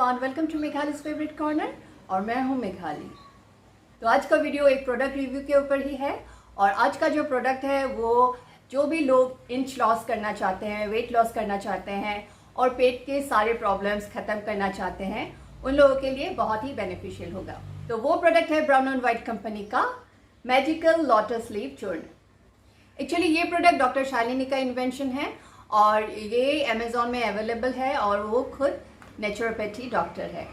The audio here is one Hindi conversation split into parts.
Everyone, welcome to Meghali's favourite corner और मैं हूं मेघाली। तो आज का वीडियो एक प्रोडक्ट रिव्यू के ऊपर ही है और आज का जो प्रोडक्ट है वो जो भी लोग इंच लॉस करना चाहते हैं, वेट लॉस करना चाहते हैं और पेट के सारे प्रॉब्लम्स खत्म करना चाहते हैं, उन लोगों के लिए बहुत ही बेनिफिशियल होगा। तो वो प्रोडक्ट है ब्राउन एंड व्हाइट कंपनी का मैजिकल लोटस लीफ चूर्ण। एक्चुअली ये प्रोडक्ट डॉक्टर शालिनी का इन्वेंशन है और ये अमेजोन में अवेलेबल है और वो खुद नेचुरोपैथी डॉक्टर है।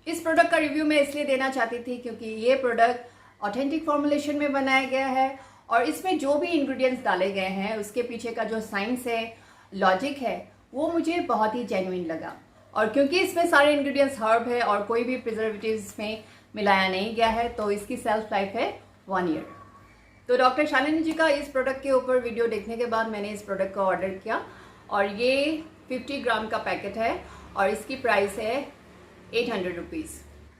इस प्रोडक्ट का रिव्यू मैं इसलिए देना चाहती थी क्योंकि ये प्रोडक्ट ऑथेंटिक फॉर्मुलेशन में बनाया गया है और इसमें जो भी इंग्रेडिएंट्स डाले गए हैं उसके पीछे का जो साइंस है, लॉजिक है, वो मुझे बहुत ही जेन्युइन लगा। और क्योंकि इसमें सारे इंग्रेडिएंट्स हर्ब है और कोई भी प्रिजर्वेटिव्स में मिलाया नहीं गया है तो इसकी सेल्फ लाइफ है 1 ईयर। तो डॉक्टर शालिनी जी का इस प्रोडक्ट के ऊपर वीडियो देखने के बाद मैंने इस प्रोडक्ट को ऑर्डर किया और ये 50 ग्राम का पैकेट है और इसकी प्राइस है 800 रुपीज़।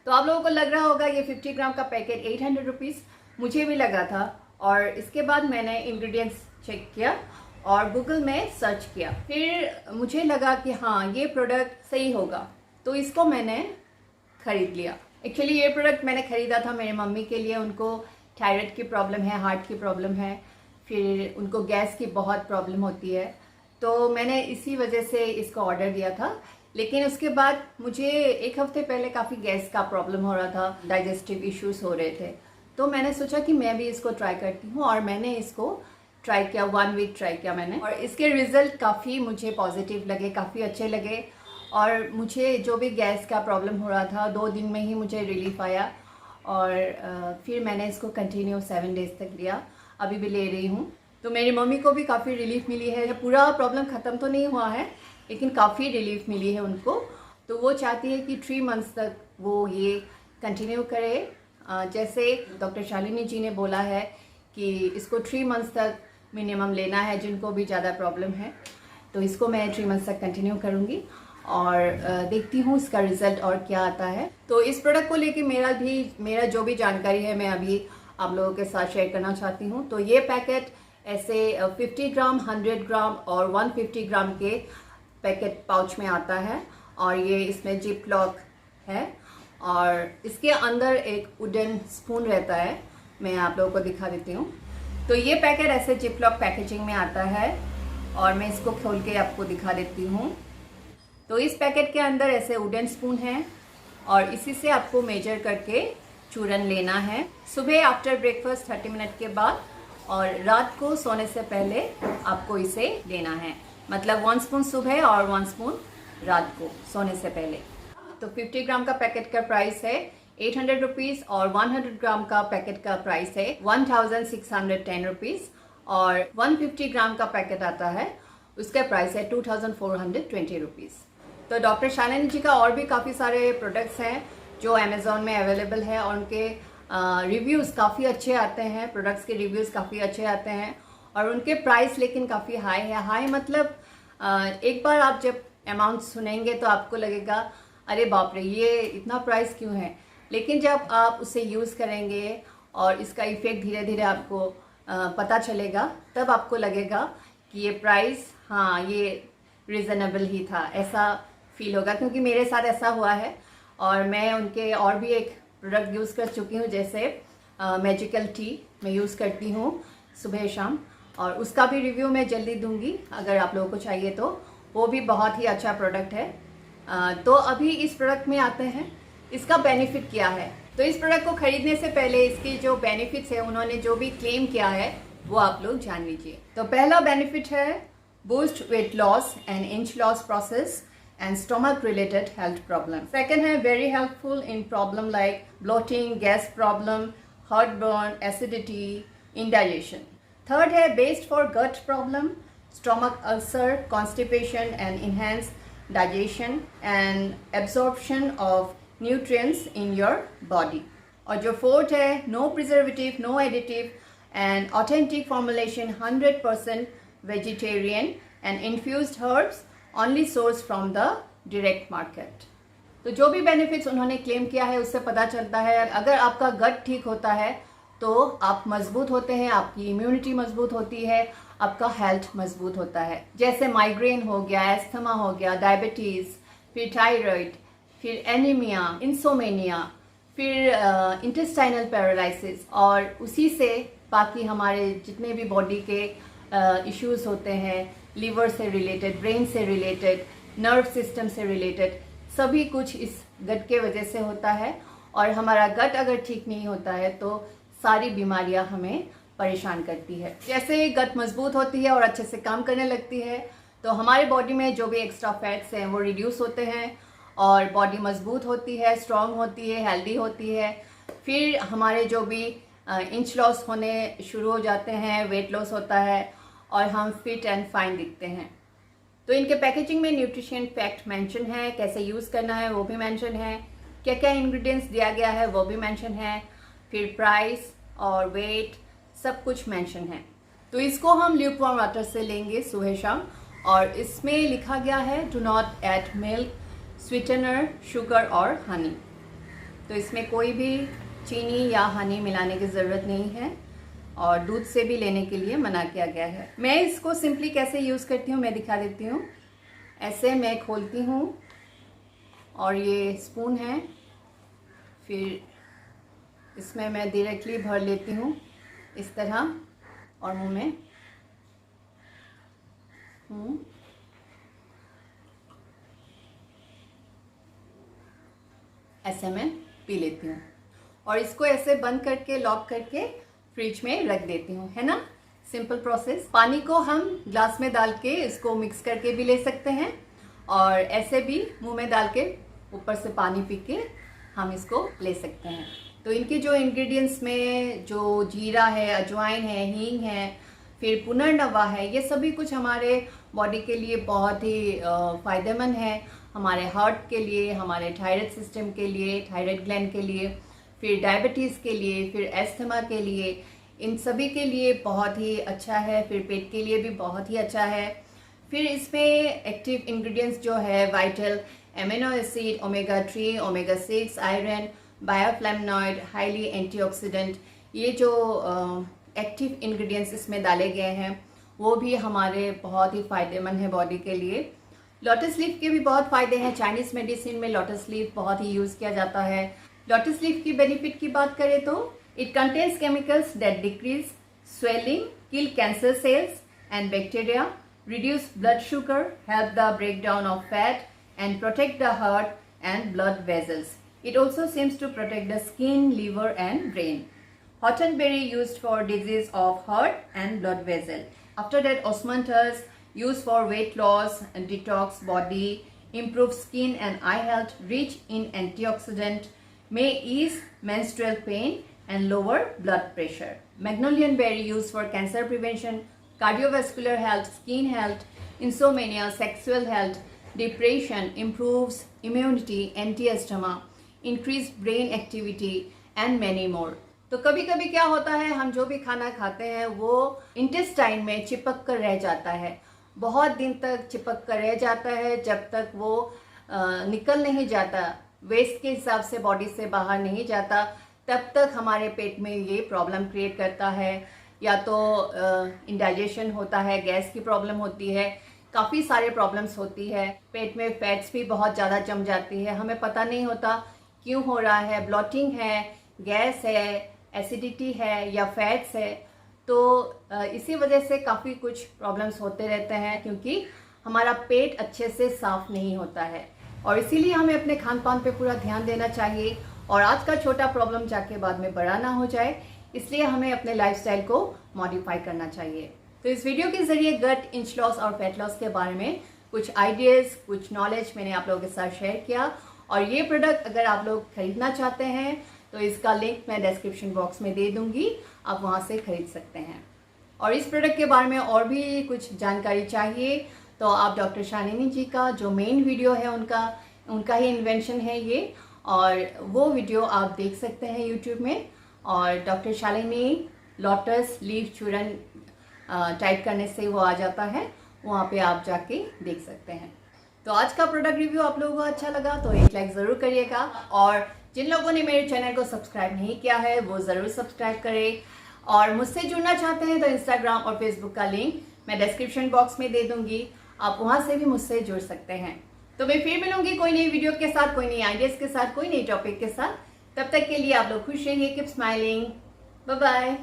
तो आप लोगों को लग रहा होगा ये 50 ग्राम का पैकेट 800 रुपीज़, मुझे भी लगा था। और इसके बाद मैंने इंग्रेडिएंट्स चेक किया और गूगल में सर्च किया, फिर मुझे लगा कि हाँ ये प्रोडक्ट सही होगा, तो इसको मैंने ख़रीद लिया। एक्चुअली ये प्रोडक्ट मैंने ख़रीदा था मेरी मम्मी के लिए। उनको थायराइड की प्रॉब्लम है, हार्ट की प्रॉब्लम है, फिर उनको गैस की बहुत प्रॉब्लम होती है, तो मैंने इसी वजह से इसको ऑर्डर दिया था। लेकिन उसके बाद मुझे 1 हफ्ते पहले काफ़ी गैस का प्रॉब्लम हो रहा था, डाइजेस्टिव इश्यूज हो रहे थे, तो मैंने सोचा कि मैं भी इसको ट्राई करती हूँ और मैंने इसको ट्राई किया। 1 वीक ट्राई किया मैंने और इसके रिजल्ट काफ़ी मुझे पॉजिटिव लगे, काफ़ी अच्छे लगे। और मुझे जो भी गैस का प्रॉब्लम हो रहा था 2 दिन में ही मुझे रिलीफ आया और फिर मैंने इसको कंटिन्यू 7 डेज तक लिया, अभी भी ले रही हूँ। तो मेरी मम्मी को भी काफ़ी रिलीफ मिली है। पूरा प्रॉब्लम ख़त्म तो नहीं हुआ है लेकिन काफ़ी रिलीफ मिली है उनको। तो वो चाहती है कि 3 मंथ्स तक वो ये कंटिन्यू करे। जैसे डॉक्टर शालिनी जी ने बोला है कि इसको 3 मंथ्स तक मिनिमम लेना है जिनको भी ज़्यादा प्रॉब्लम है, तो इसको मैं 3 मंथ्स तक कंटिन्यू करूँगी और देखती हूँ इसका रिज़ल्ट और क्या आता है। तो इस प्रोडक्ट को लेके मेरा जो भी जानकारी है मैं अभी आप लोगों के साथ शेयर करना चाहती हूँ। तो ये पैकेट ऐसे 50 ग्राम, 100 ग्राम और 150 ग्राम के पैकेट पाउच में आता है और ये इसमें जिप लॉक है और इसके अंदर एक वुडन स्पून रहता है, मैं आप लोगों को दिखा देती हूँ। तो ये पैकेट ऐसे जिप लॉक पैकेजिंग में आता है और मैं इसको खोल के आपको दिखा देती हूँ। तो इस पैकेट के अंदर ऐसे वुडन स्पून है और इसी से आपको मेजर करके चूरन लेना है। सुबह आफ्टर ब्रेकफास्ट 30 मिनट के बाद और रात को सोने से पहले आपको इसे लेना है, मतलब 1 स्पून सुबह और 1 स्पून रात को सोने से पहले। तो 50 ग्राम का पैकेट का प्राइस है 800 रुपीज़ और 100 ग्राम का पैकेट का प्राइस है 1610 रुपीज़ और 150 ग्राम का पैकेट आता है उसका प्राइस है 2420 रुपीज़। तो डॉक्टर शालिनी जी का और भी काफ़ी सारे प्रोडक्ट्स हैं जो अमेज़ॉन में अवेलेबल है और उनके रिव्यूज़ काफ़ी अच्छे आते हैं, प्रोडक्ट्स के रिव्यूज़ काफ़ी अच्छे आते हैं और उनके प्राइस लेकिन काफ़ी हाई है। हाई मतलब एक बार आप जब अमाउंट सुनेंगे तो आपको लगेगा अरे बाप रे ये इतना प्राइस क्यों है, लेकिन जब आप उसे यूज़ करेंगे और इसका इफ़ेक्ट धीरे धीरे आपको पता चलेगा तब आपको लगेगा कि ये प्राइस हाँ ये रिजनेबल ही था, ऐसा फील होगा। क्योंकि मेरे साथ ऐसा हुआ है और मैं उनके और भी एक प्रोडक्ट यूज़ कर चुकी हूँ, जैसे मैजिकल टी मैं यूज़ करती हूँ सुबह शाम और उसका भी रिव्यू मैं जल्दी दूंगी अगर आप लोगों को चाहिए तो। वो भी बहुत ही अच्छा प्रोडक्ट है। तो अभी इस प्रोडक्ट में आते हैं, इसका बेनिफिट क्या है। तो इस प्रोडक्ट को खरीदने से पहले इसके जो बेनिफिट्स है, उन्होंने जो भी क्लेम किया है वो आप लोग जान लीजिए। तो पहला बेनिफिट है boost weight loss and inch loss process and stomach related health problem. Second है very helpful in problem like bloating, gas problem, heartburn, acidity, indigestion. Third है based for gut problem, stomach ulcer, constipation and enhanced digestion and absorption of nutrients in your body. और जो fourth है no preservative, no additive and authentic formulation, 100% vegetarian and infused herbs only sourced from the direct market. तो जो भी बेनिफिट्स उन्होंने क्लेम किया है उससे पता चलता है अगर आपका गट ठीक होता है तो आप मजबूत होते हैं, आपकी इम्यूनिटी मजबूत होती है, आपका हेल्थ मजबूत होता है। जैसे माइग्रेन हो गया, एस्थमा हो गया, डायबिटीज़, फिर थायराइड, फिर एनीमिया, इंसोमेनिया, फिर इंटेस्टाइनल पैरालिसिस, और उसी से बाकी हमारे जितने भी बॉडी के इश्यूज होते हैं, लीवर से रिलेटेड, ब्रेन से रिलेटेड, नर्व सिस्टम से रिलेटेड, सभी कुछ इस गट के वजह से होता है। और हमारा गट अगर ठीक नहीं होता है तो सारी बीमारियां हमें परेशान करती है। जैसे गट मजबूत होती है और अच्छे से काम करने लगती है तो हमारे बॉडी में जो भी एक्स्ट्रा फैट्स हैं वो रिड्यूस होते हैं और बॉडी मजबूत होती है, स्ट्रांग होती है, हेल्दी होती है। फिर हमारे जो भी इंच लॉस होने शुरू हो जाते हैं, वेट लॉस होता है और हम फिट एंड फाइन दिखते हैं। तो इनके पैकेजिंग में न्यूट्रिशन फैक्ट मेंशन है, कैसे यूज़ करना है वो भी मेंशन है, क्या क्या इंग्रेडिएंट्स दिया गया है वो भी मेंशन है, फिर प्राइस और वेट सब कुछ मेंशन है। तो इसको हम ल्यूकवार्म वाटर से लेंगे सुबह शाम, और इसमें लिखा गया है do not add milk, sweetener, sugar और हनी। तो इसमें कोई भी चीनी या हनी मिलाने की ज़रूरत नहीं है और दूध से भी लेने के लिए मना किया गया है। मैं इसको सिंपली कैसे यूज़ करती हूँ मैं दिखा देती हूँ। ऐसे मैं खोलती हूँ और ये स्पून है, फिर इसमें मैं डायरेक्टली भर लेती हूँ इस तरह और मुंह में ऐसे मैं पी लेती हूँ और इसको ऐसे बंद करके लॉक करके फ्रिज में रख देती हूँ, है ना। Simple process. पानी को हम ग्लास में डाल के इसको मिक्स करके भी ले सकते हैं और ऐसे भी मुंह में डाल के ऊपर से पानी पी के हम इसको ले सकते हैं। तो इनके जो इंग्रेडिएंट्स में जो जीरा है, अजवाइन है, हींग है, फिर पुनर्नवा है, ये सभी कुछ हमारे बॉडी के लिए बहुत ही फ़ायदेमंद है। हमारे हार्ट के लिए, हमारे थायराइड सिस्टम के लिए, थायराइड ग्लैंड के लिए, फिर डायबिटीज़ के लिए, फिर एस्थमा के लिए, इन सभी के लिए बहुत ही अच्छा है। फिर पेट के लिए भी बहुत ही अच्छा है। फिर इसमें एक्टिव इंग्रेडिएंट्स जो है vital amino acid, omega 3, omega 6, iron, bioflavonoid, highly antioxidant, ये जो एक्टिव इंग्रेडिएंट्स इसमें डाले गए हैं वो भी हमारे बहुत ही फ़ायदेमंद है बॉडी के लिए। लोटस लीफ के भी बहुत फ़ायदे हैं। चाइनीज़ मेडिसिन में लोटस लीफ बहुत ही यूज़ किया जाता है। लोटस लीफ की बेनिफिट की बात करें तो it contains chemicals that decrease swelling, kill cancer cells and bacteria, reduce blood sugar, help the breakdown of fat and protect the heart and blood vessels. It also seems to protect the skin, liver and brain. Hottenberry used for disease of heart and blood vessel. After that, osmanthus used for weight loss and detox body, improve skin and eye health, rich in antioxidant, may ease menstrual pain and lower blood pressure. Magnolian berry used for cancer prevention, cardiovascular health, skin health, insomnia, sexual health, depression, improves immunity, anti-asthma, increase brain activity and many more. तो कभी कभी क्या होता है, हम जो भी खाना खाते हैं वो इंटेस्टाइन में चिपक कर रह जाता है, बहुत दिन तक चिपक कर रह जाता है. जब तक वो निकल नहीं जाता, वेस्ट के हिसाब से बॉडी से बाहर नहीं जाता, तब तक हमारे पेट में ये प्रॉब्लम क्रिएट करता है. या तो इंडाइजेशन होता है, गैस की प्रॉब्लम होती है, काफ़ी सारे प्रॉब्लम्स होती है. पेट में फैट्स भी बहुत ज़्यादा जम जाती है, हमें पता नहीं होता क्यों हो रहा है. ब्लॉटिंग है, गैस है, एसिडिटी है या फैट्स है. तो इसी वजह से काफ़ी कुछ प्रॉब्लम्स होते रहते हैं क्योंकि हमारा पेट अच्छे से साफ नहीं होता है. और इसीलिए हमें अपने खान पान पे पूरा ध्यान देना चाहिए और आज का छोटा प्रॉब्लम जाके बाद में बड़ा ना हो जाए, इसलिए हमें अपने लाइफस्टाइल को मॉडिफाई करना चाहिए. तो इस वीडियो के जरिए गट, इंच लॉस और फैट लॉस के बारे में कुछ आइडियाज़, कुछ नॉलेज मैंने आप लोगों के साथ शेयर किया. और ये प्रोडक्ट अगर आप लोग खरीदना चाहते हैं तो इसका लिंक मैं डिस्क्रिप्शन बॉक्स में दे दूंगी, आप वहाँ से खरीद सकते हैं. और इस प्रोडक्ट के बारे में और भी कुछ जानकारी चाहिए तो आप डॉक्टर शालिनी जी का जो मेन वीडियो है उनका ही इन्वेंशन है ये, और वो वीडियो आप देख सकते हैं यूट्यूब में. और डॉक्टर शालिनी लोटस लीफ चूरन टाइप करने से वो आ जाता है, वहाँ पे आप जाके देख सकते हैं. तो आज का प्रोडक्ट रिव्यू आप लोगों को अच्छा लगा तो एक लाइक ज़रूर करिएगा. और जिन लोगों ने मेरे चैनल को सब्सक्राइब नहीं किया है वो ज़रूर सब्सक्राइब करें. और मुझसे जुड़ना चाहते हैं तो इंस्टाग्राम और फेसबुक का लिंक मैं डिस्क्रिप्शन बॉक्स में दे दूँगी, आप वहाँ से भी मुझसे जुड़ सकते हैं. तो मैं फिर मिलूंगी कोई नई वीडियो के साथ, कोई नई आइडियाज के साथ, कोई नई टॉपिक के साथ। तब तक के लिए आप लोग खुश रहिए, कीप स्माइलिंग, बाय बाय।